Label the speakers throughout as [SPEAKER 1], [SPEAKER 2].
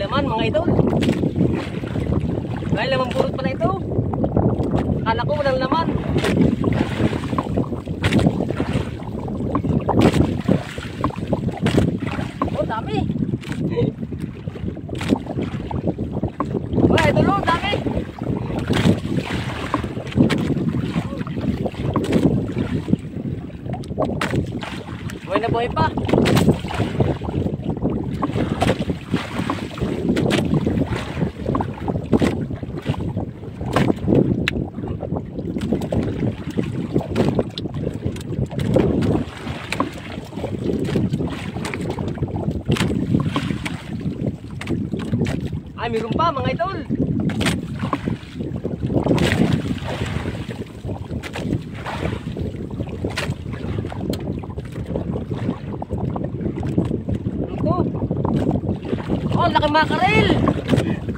[SPEAKER 1] laman mga idol. May laman purot pala ito. Akala ko walang laman. Oh, dami. Mga idol, oh, dami. Buhay na buhay pa. Ay, meron pa mga idol. Ito. Oh, laki makarel.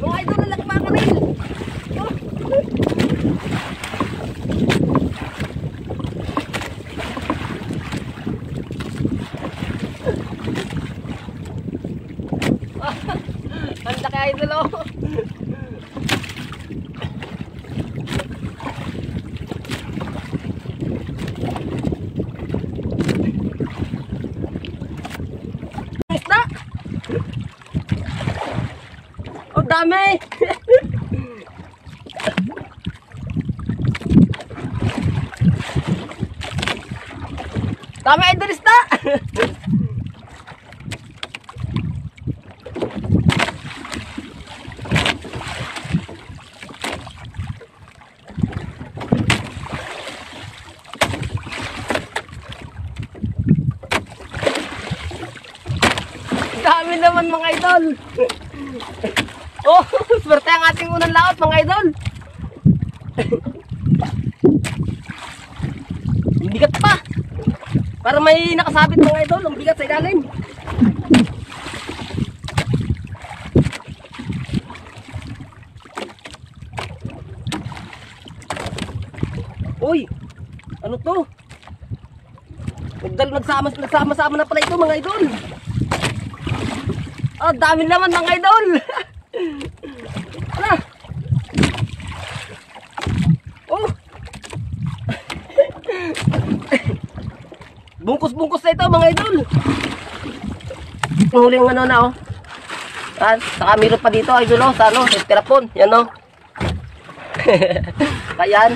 [SPEAKER 1] Mga idol, laki makarel. Oh. Ang laki idol, oh. Isda. Oh, dami. Dami idol, isda. Dami naman mga idol. Oh, swerte ang ating unang laot mga idol. Ang bigat pa. Para may nakasabit mga idol, ang bigat sa ilalim. Uy, ano to? Nagsama-sama na pala ito mga idol. Oh, dami naman mga idol. Ah. Oh. Bungkus-bungkus na ito mga idol. Huli yung ano na oh. Saka meron pa dito idol oh, sa ano, sa styrofoam. Yan oh. Kayan.